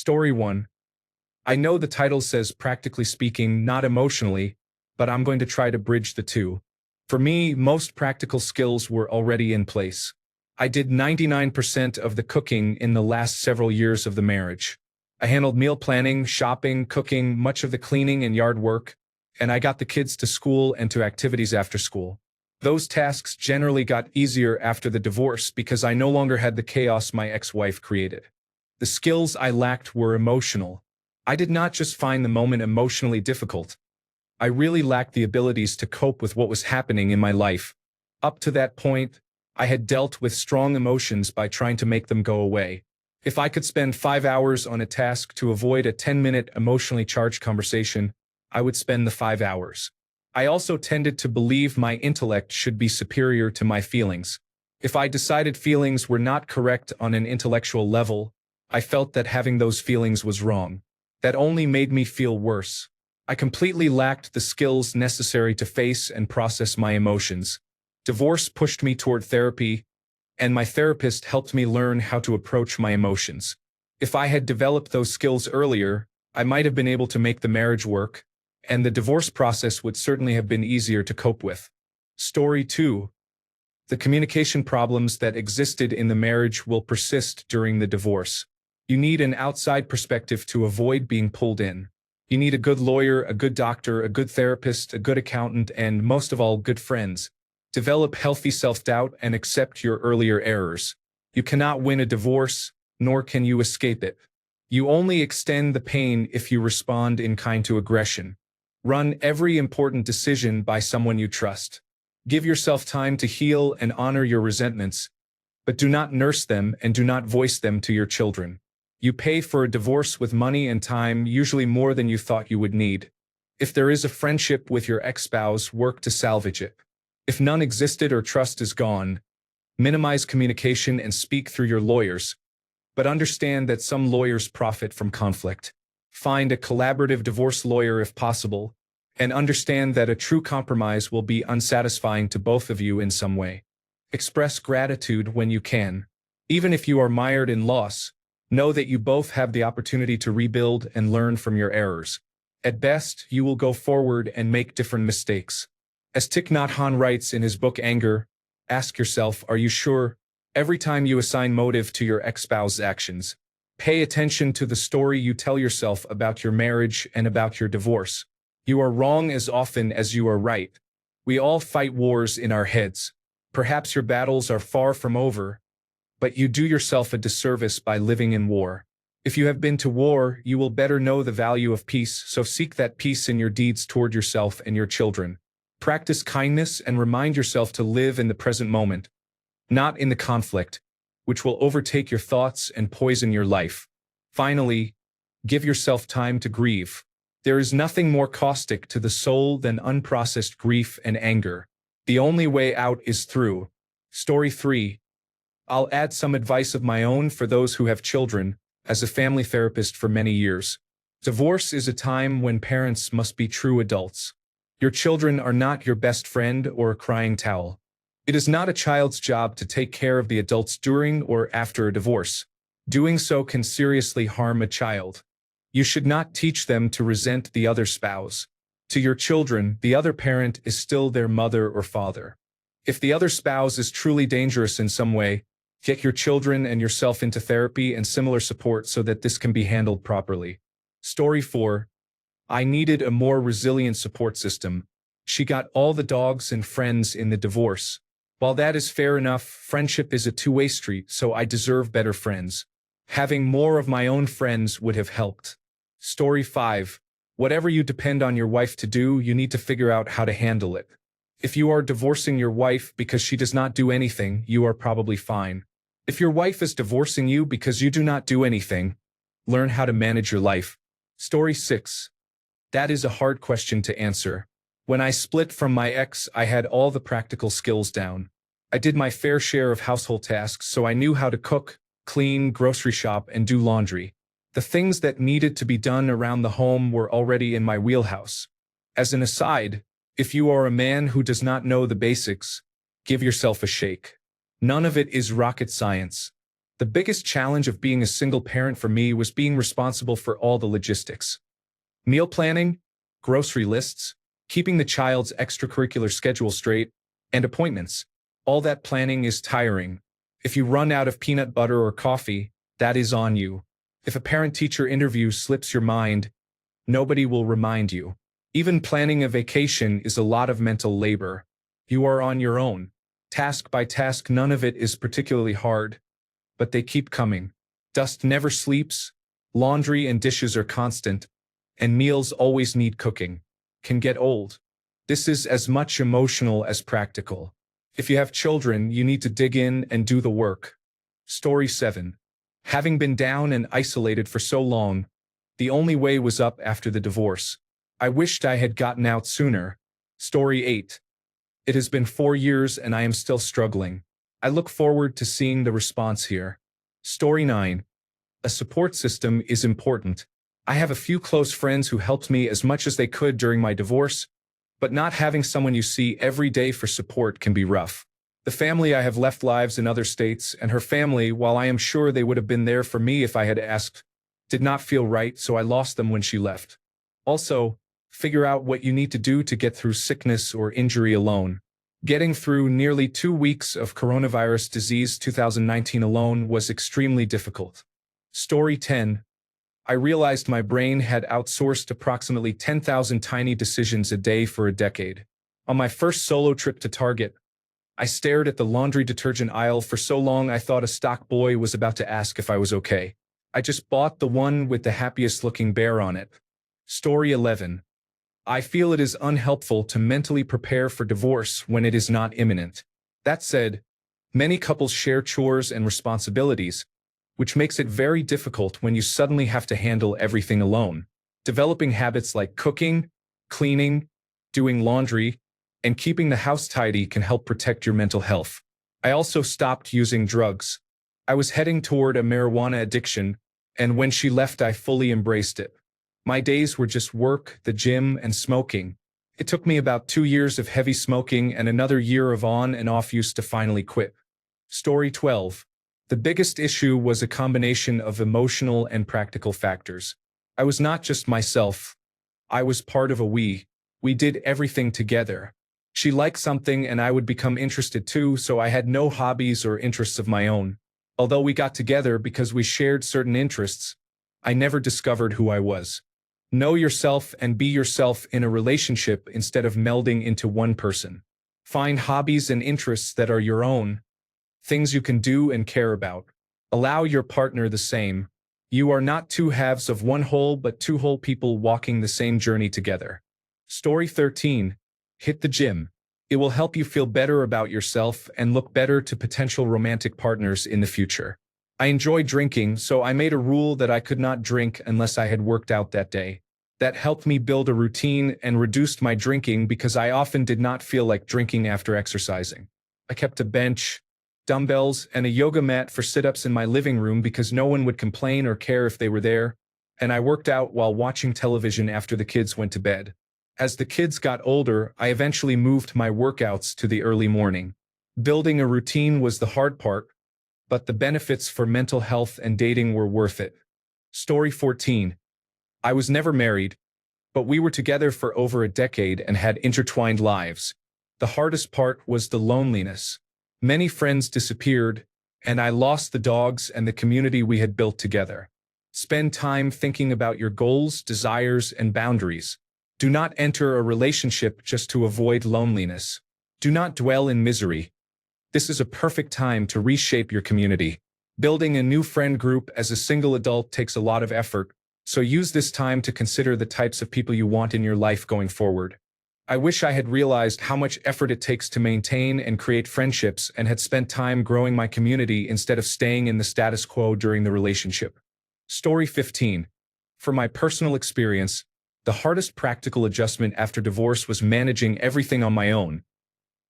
Story 1. I know the title says practically speaking, not emotionally, but I'm going to try to bridge the two. For me, most practical skills were already in place. I did 99% of the cooking in the last several years of the marriage. I handled meal planning, shopping, cooking, much of the cleaning and yard work, and I got the kids to school and to activities after school. Those tasks generally got easier after the divorce because I no longer had the chaos my ex-wife created. The skills I lacked were emotional. I did not just find the moment emotionally difficult. I really lacked the abilities to cope with what was happening in my life. Up to that point, I had dealt with strong emotions by trying to make them go away. If I could spend 5 hours on a task to avoid a 10-minute emotionally charged conversation, I would spend the 5 hours. I also tended to believe my intellect should be superior to my feelings. If I decided feelings were not correct on an intellectual level, I felt that having those feelings was wrong. That only made me feel worse. I completely lacked the skills necessary to face and process my emotions. Divorce pushed me toward therapy, and my therapist helped me learn how to approach my emotions. If I had developed those skills earlier, I might have been able to make the marriage work, and the divorce process would certainly have been easier to cope with. Story 2. The communication problems that existed in the marriage will persist during the divorce. You need an outside perspective to avoid being pulled in. You need a good lawyer, a good doctor, a good therapist, a good accountant, and most of all, good friends. Develop healthy self-doubt and accept your earlier errors. You cannot win a divorce, nor can you escape it. You only extend the pain if you respond in kind to aggression. Run every important decision by someone you trust. Give yourself time to heal and honor your resentments, but do not nurse them and do not voice them to your children. You pay for a divorce with money and time, usually more than you thought you would need. If there is a friendship with your ex-spouse, work to salvage it. If none existed or trust is gone, minimize communication and speak through your lawyers, but understand that some lawyers profit from conflict. Find a collaborative divorce lawyer if possible, and understand that a true compromise will be unsatisfying to both of you in some way. Express gratitude when you can. Even if you are mired in loss, know that you both have the opportunity to rebuild and learn from your errors. At best, you will go forward and make different mistakes. As Thich Nhat Hanh writes in his book Anger, ask yourself, are you sure? Every time you assign motive to your ex-spouse's actions, pay attention to the story you tell yourself about your marriage and about your divorce. You are wrong as often as you are right. We all fight wars in our heads. Perhaps your battles are far from over, but you do yourself a disservice by living in war. If you have been to war, you will better know the value of peace, so seek that peace in your deeds toward yourself and your children. Practice kindness and remind yourself to live in the present moment, not in the conflict, which will overtake your thoughts and poison your life. Finally, give yourself time to grieve. There is nothing more caustic to the soul than unprocessed grief and anger. The only way out is through. Story 3. I'll add some advice of my own for those who have children, as a family therapist for many years. Divorce is a time when parents must be true adults. Your children are not your best friend or a crying towel. It is not a child's job to take care of the adults during or after a divorce. Doing so can seriously harm a child. You should not teach them to resent the other spouse. To your children, the other parent is still their mother or father. If the other spouse is truly dangerous in some way, get your children and yourself into therapy and similar support so that this can be handled properly. Story 4. I needed a more resilient support system. She got all the dogs and friends in the divorce. While that is fair enough, friendship is a two-way street, so I deserve better friends. Having more of my own friends would have helped. Story 5. Whatever you depend on your wife to do, you need to figure out how to handle it. If you are divorcing your wife because she does not do anything, you are probably fine. If your wife is divorcing you because you do not do anything, learn how to manage your life. Story 6. That is a hard question to answer. When I split from my ex, I had all the practical skills down. I did my fair share of household tasks, so I knew how to cook, clean, grocery shop, and do laundry. The things that needed to be done around the home were already in my wheelhouse. As an aside, if you are a man who does not know the basics, give yourself a shake. None of it is rocket science. The biggest challenge of being a single parent for me was being responsible for all the logistics. Meal planning, grocery lists, keeping the child's extracurricular schedule straight, and appointments. All that planning is tiring. If you run out of peanut butter or coffee, that is on you. If a parent-teacher interview slips your mind, nobody will remind you. Even planning a vacation is a lot of mental labor. You are on your own. Task by task, none of it is particularly hard, but they keep coming. Dust never sleeps, laundry and dishes are constant, and meals always need cooking. Can get old. This is as much emotional as practical. If you have children, you need to dig in and do the work. Story 7. Having been down and isolated for so long, the only way was up after the divorce. I wished I had gotten out sooner. Story 8. It has been 4 years and I am still struggling. I look forward to seeing the response here. Story 9. A support system is important. I have a few close friends who helped me as much as they could during my divorce, but not having someone you see every day for support can be rough. The family I have left lives in other states, and her family, while I am sure they would have been there for me if I had asked, did not feel right, so I lost them when she left. Also, figure out what you need to do to get through sickness or injury alone. Getting through nearly 2 weeks of coronavirus disease 2019 alone was extremely difficult. Story 10. I realized my brain had outsourced approximately 10,000 tiny decisions a day for a decade. On my first solo trip to Target, I stared at the laundry detergent aisle for so long I thought a stock boy was about to ask if I was okay. I just bought the one with the happiest looking bear on it. Story 11. I feel it is unhelpful to mentally prepare for divorce when it is not imminent. That said, many couples share chores and responsibilities, which makes it very difficult when you suddenly have to handle everything alone. Developing habits like cooking, cleaning, doing laundry, and keeping the house tidy can help protect your mental health. I also stopped using drugs. I was heading toward a marijuana addiction, and when she left, I fully embraced it. My days were just work, the gym, and smoking. It took me about 2 years of heavy smoking and another year of on and off use to finally quit. Story 12. The biggest issue was a combination of emotional and practical factors. I was not just myself. I was part of a we. We did everything together. She liked something and I would become interested too, so I had no hobbies or interests of my own. Although we got together because we shared certain interests, I never discovered who I was. Know yourself and be yourself in a relationship instead of melding into one person. Find hobbies and interests that are your own, things you can do and care about. Allow your partner the same. You are not two halves of one whole but two whole people walking the same journey together. Story 13. Hit the gym. It will help you feel better about yourself and look better to potential romantic partners in the future. I enjoy drinking, so I made a rule that I could not drink unless I had worked out that day. That helped me build a routine and reduced my drinking because I often did not feel like drinking after exercising. I kept a bench, dumbbells, and a yoga mat for sit-ups in my living room because no one would complain or care if they were there, and I worked out while watching television after the kids went to bed. As the kids got older, I eventually moved my workouts to the early morning. Building a routine was the hard part, but the benefits for mental health and dating were worth it. Story 14. I was never married, but we were together for over a decade and had intertwined lives. The hardest part was the loneliness. Many friends disappeared, and I lost the dogs and the community we had built together. Spend time thinking about your goals, desires, and boundaries. Do not enter a relationship just to avoid loneliness. Do not dwell in misery. This is a perfect time to reshape your community. Building a new friend group as a single adult takes a lot of effort, so use this time to consider the types of people you want in your life going forward. I wish I had realized how much effort it takes to maintain and create friendships and had spent time growing my community instead of staying in the status quo during the relationship. Story 15. From my personal experience, the hardest practical adjustment after divorce was managing everything on my own.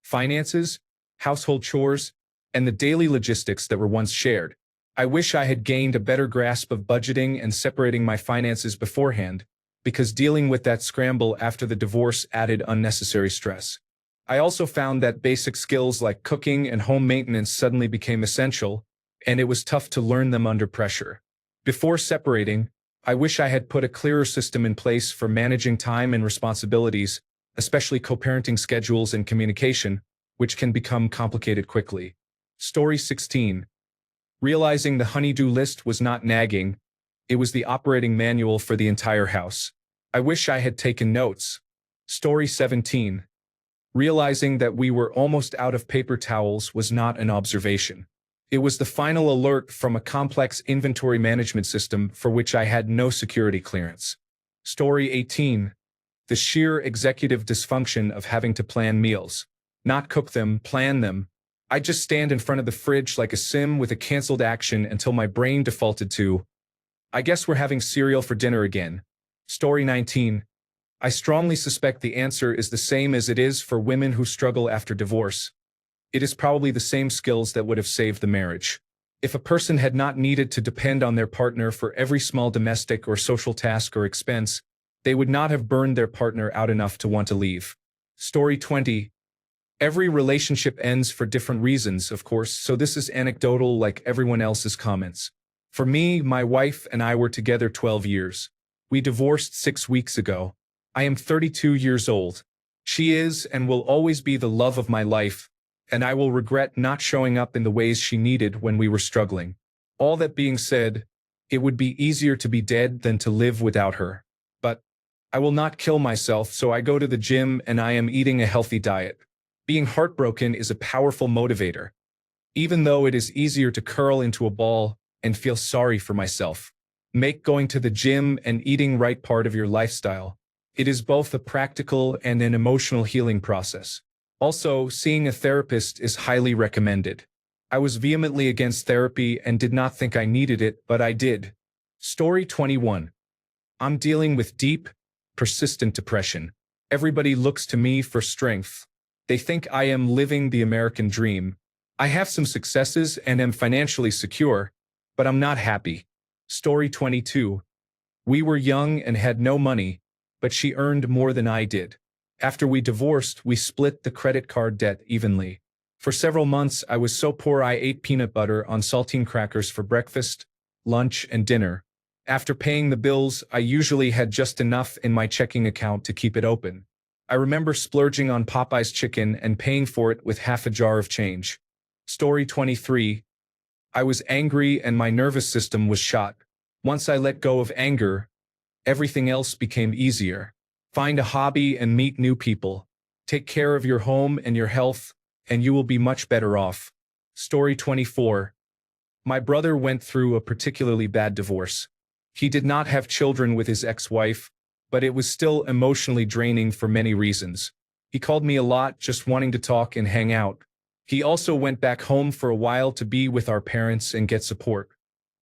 Finances, household chores, and the daily logistics that were once shared. I wish I had gained a better grasp of budgeting and separating my finances beforehand, because dealing with that scramble after the divorce added unnecessary stress. I also found that basic skills like cooking and home maintenance suddenly became essential, and it was tough to learn them under pressure. Before separating, I wish I had put a clearer system in place for managing time and responsibilities, especially co-parenting schedules and communication, which can become complicated quickly. Story 16. Realizing the honey-do list was not nagging, it was the operating manual for the entire house. I wish I had taken notes. Story 17. Realizing that we were almost out of paper towels was not an observation. It was the final alert from a complex inventory management system for which I had no security clearance. Story 18. The sheer executive dysfunction of having to plan meals. Not cook them, plan them. I just stand in front of the fridge like a sim with a canceled action until my brain defaulted to, I guess we're having cereal for dinner again. Story 19. I strongly suspect the answer is the same as it is for women who struggle after divorce. It is probably the same skills that would have saved the marriage. If a person had not needed to depend on their partner for every small domestic or social task or expense, they would not have burned their partner out enough to want to leave. Story 20. Every relationship ends for different reasons, of course, so this is anecdotal like everyone else's comments. For me, my wife and I were together 12 years. We divorced 6 weeks ago. I am 32 years old. She is and will always be the love of my life, and I will regret not showing up in the ways she needed when we were struggling. All that being said, it would be easier to be dead than to live without her. But I will not kill myself, so I go to the gym and I am eating a healthy diet. Being heartbroken is a powerful motivator, even though it is easier to curl into a ball and feel sorry for myself. Make going to the gym and eating right part of your lifestyle. It is both a practical and an emotional healing process. Also, seeing a therapist is highly recommended. I was vehemently against therapy and did not think I needed it, but I did. Story 21. I'm dealing with deep, persistent depression. Everybody looks to me for strength. They think I am living the American dream. I have some successes and am financially secure, but I'm not happy. Story 22. We were young and had no money, but she earned more than I did. After we divorced, we split the credit card debt evenly. For several months, I was so poor I ate peanut butter on saltine crackers for breakfast, lunch, and dinner. After paying the bills, I usually had just enough in my checking account to keep it open. I remember splurging on Popeye's chicken and paying for it with half a jar of change. Story 23. I was angry and my nervous system was shot. Once I let go of anger, everything else became easier. Find a hobby and meet new people. Take care of your home and your health, and you will be much better off. Story 24. My brother went through a particularly bad divorce. He did not have children with his ex-wife, but it was still emotionally draining for many reasons. He called me a lot, just wanting to talk and hang out. He also went back home for a while to be with our parents and get support.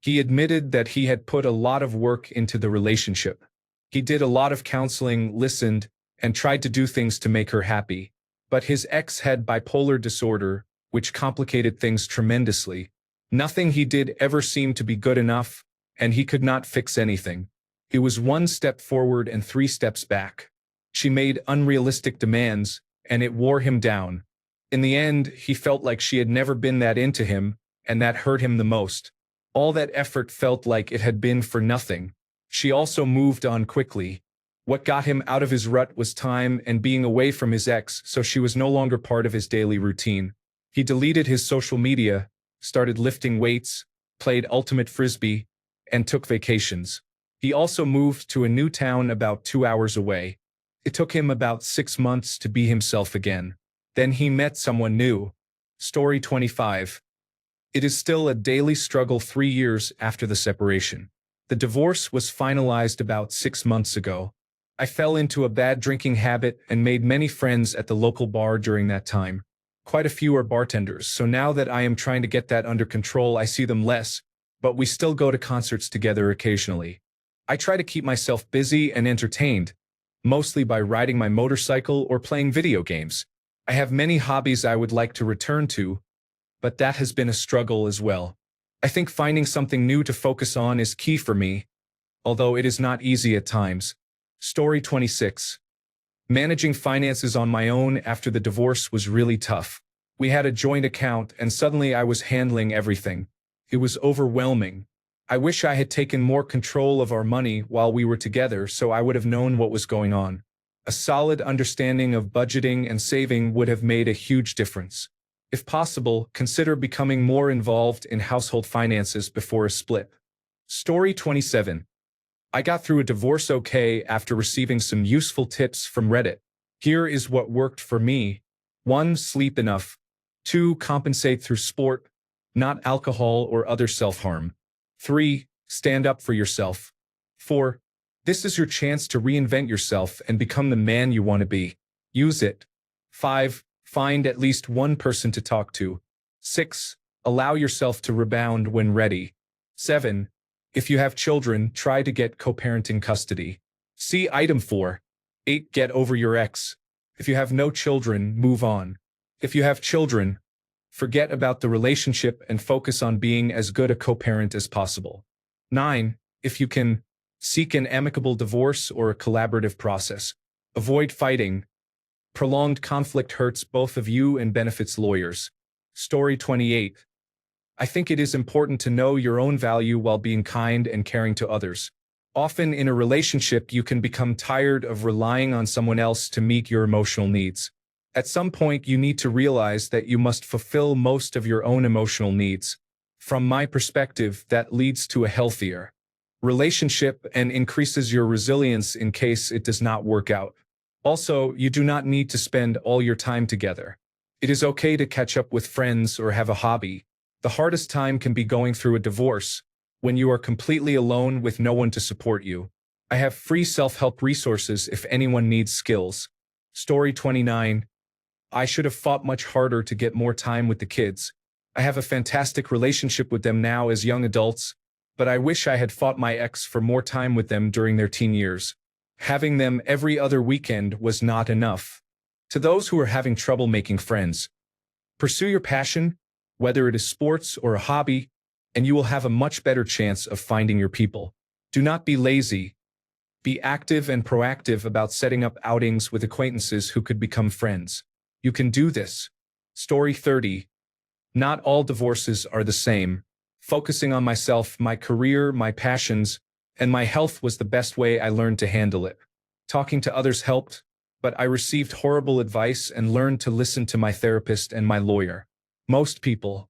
He admitted that he had put a lot of work into the relationship. He did a lot of counseling, listened, and tried to do things to make her happy. But his ex had bipolar disorder, which complicated things tremendously. Nothing he did ever seemed to be good enough, and he could not fix anything. It was 1 step forward and 3 steps back. She made unrealistic demands, and it wore him down. In the end, he felt like she had never been that into him, and that hurt him the most. All that effort felt like it had been for nothing. She also moved on quickly. What got him out of his rut was time and being away from his ex, so she was no longer part of his daily routine. He deleted his social media, started lifting weights, played ultimate frisbee, and took vacations. He also moved to a new town about 2 hours away. It took him about 6 months to be himself again. Then he met someone new. Story 25. It is still a daily struggle 3 years after the separation. The divorce was finalized about 6 months ago. I fell into a bad drinking habit and made many friends at the local bar during that time. Quite a few are bartenders, so now that I am trying to get that under control, I see them less, but we still go to concerts together occasionally. I try to keep myself busy and entertained, mostly by riding my motorcycle or playing video games. I have many hobbies I would like to return to, but that has been a struggle as well. I think finding something new to focus on is key for me, although it is not easy at times. Story 26. Managing finances on my own after the divorce was really tough. We had a joint account and suddenly I was handling everything. It was overwhelming. I wish I had taken more control of our money while we were together so I would have known what was going on. A solid understanding of budgeting and saving would have made a huge difference. If possible, consider becoming more involved in household finances before a split. Story 27. I got through a divorce okay after receiving some useful tips from Reddit. Here is what worked for me. 1. Sleep enough. 2. Compensate through sport, not alcohol or other self-harm. 3. Stand up for yourself. 4. This is your chance to reinvent yourself and become the man you want to be. Use it. 5. Find at least one person to talk to. 6. Allow yourself to rebound when ready. 7. If you have children, try to get co-parenting custody. See item 4. 8. Get over your ex. If you have no children, move on. If you have children, forget about the relationship and focus on being as good a co-parent as possible. 9. If you can, seek an amicable divorce or a collaborative process. Avoid fighting. Prolonged conflict hurts both of you and benefits lawyers. Story 28. I think it is important to know your own value while being kind and caring to others. Often in a relationship, you can become tired of relying on someone else to meet your emotional needs. At some point, you need to realize that you must fulfill most of your own emotional needs. From my perspective, that leads to a healthier relationship and increases your resilience in case it does not work out. Also, you do not need to spend all your time together. It is okay to catch up with friends or have a hobby. The hardest time can be going through a divorce, when you are completely alone with no one to support you. I have free self-help resources if anyone needs skills. Story 29. I should have fought much harder to get more time with the kids. I have a fantastic relationship with them now as young adults, but I wish I had fought my ex for more time with them during their teen years. Having them every other weekend was not enough. To those who are having trouble making friends, pursue your passion, whether it is sports or a hobby, and you will have a much better chance of finding your people. Do not be lazy. Be active and proactive about setting up outings with acquaintances who could become friends. You can do this. Story 30. Not all divorces are the same. Focusing on myself, my career, my passions, and my health was the best way I learned to handle it. Talking to others helped, but I received horrible advice and learned to listen to my therapist and my lawyer. Most people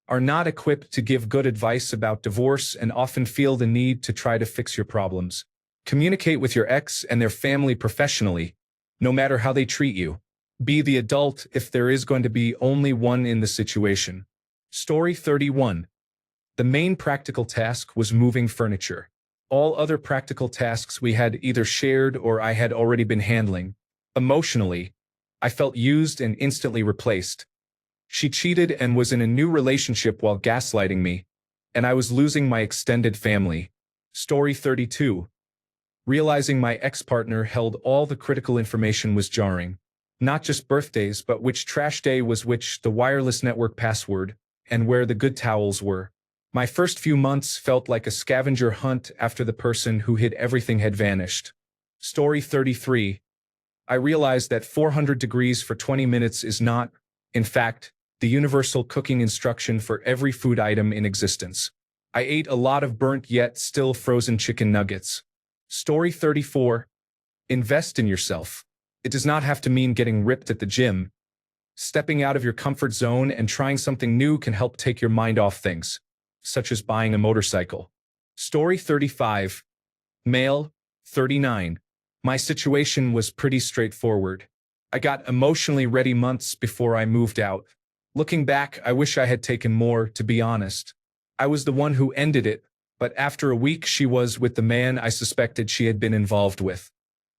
are not equipped to give good advice about divorce and often feel the need to try to fix your problems. Communicate with your ex and their family professionally, no matter how they treat you. Be the adult if there is going to be only one in the situation. Story 31. The main practical task was moving furniture. All other practical tasks we had either shared or I had already been handling. Emotionally, I felt used and instantly replaced. She cheated and was in a new relationship while gaslighting me, and I was losing my extended family. Story 32. Realizing my ex-partner held all the critical information was jarring. Not just birthdays, but which trash day was which, the wireless network password, and where the good towels were. My first few months felt like a scavenger hunt after the person who hid everything had vanished. Story 33. I realized that 400 degrees for 20 minutes is not, in fact, the universal cooking instruction for every food item in existence. I ate a lot of burnt yet still frozen chicken nuggets. Story 34. Invest in yourself. It does not have to mean getting ripped at the gym. Stepping out of your comfort zone and trying something new can help take your mind off things, such as buying a motorcycle. Story 35. Male, 39. My situation was pretty straightforward. I got emotionally ready months before I moved out. Looking back, I wish I had taken more, to be honest. I was the one who ended it, but after a week she was with the man I suspected she had been involved with.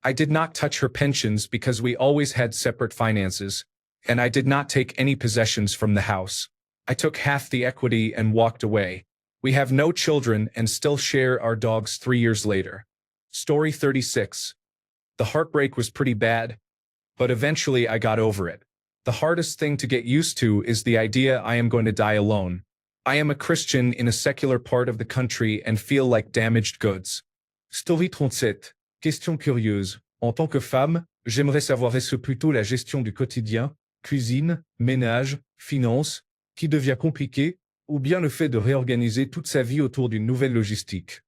I did not touch her pensions because we always had separate finances, and I did not take any possessions from the house. I took half the equity and walked away. We have no children and still share our dogs 3 years later. Story 36. The heartbreak was pretty bad, but eventually I got over it. The hardest thing to get used to is the idea I am going to die alone. I am a Christian in a secular part of the country and feel like damaged goods. Story 37. Question curieuse. En tant que femme, j'aimerais savoir est-ce plutôt la gestion du quotidien, cuisine, ménage, finances, qui devient compliquée, ou bien le fait de réorganiser toute sa vie autour d'une nouvelle logistique.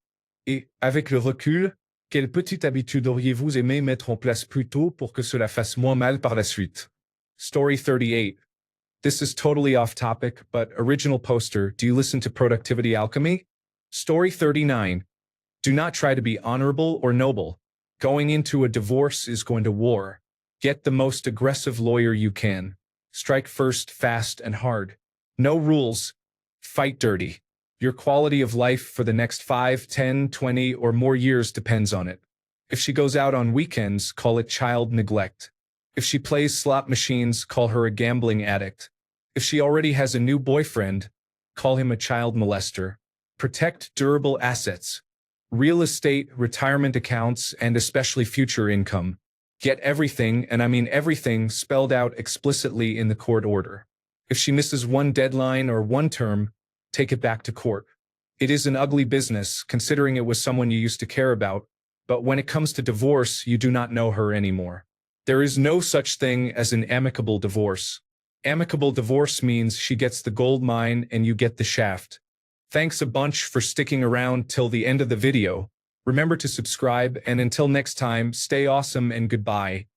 Et, avec le recul, quelle petite habitude auriez-vous aimé mettre en place plus tôt pour que cela fasse moins mal par la suite? Story 38. This is totally off topic, but original poster, do you listen to Productivity Alchemy? Story 39. Do not try to be honorable or noble. Going into a divorce is going to war. Get the most aggressive lawyer you can. Strike first, fast, and hard. No rules. Fight dirty. Your quality of life for the next 5, 10, 20, or more years depends on it. If she goes out on weekends, call it child neglect. If she plays slot machines, call her a gambling addict. If she already has a new boyfriend, call him a child molester. Protect durable assets. Real estate, retirement accounts, and especially future income. Get everything, and I mean everything, spelled out explicitly in the court order. If she misses one deadline or one term, take it back to court. It is an ugly business, considering it was someone you used to care about, but when it comes to divorce, you do not know her anymore. There is no such thing as an amicable divorce. Amicable divorce means she gets the gold mine and you get the shaft. Thanks a bunch for sticking around till the end of the video. Remember to subscribe, and until next time, stay awesome and goodbye.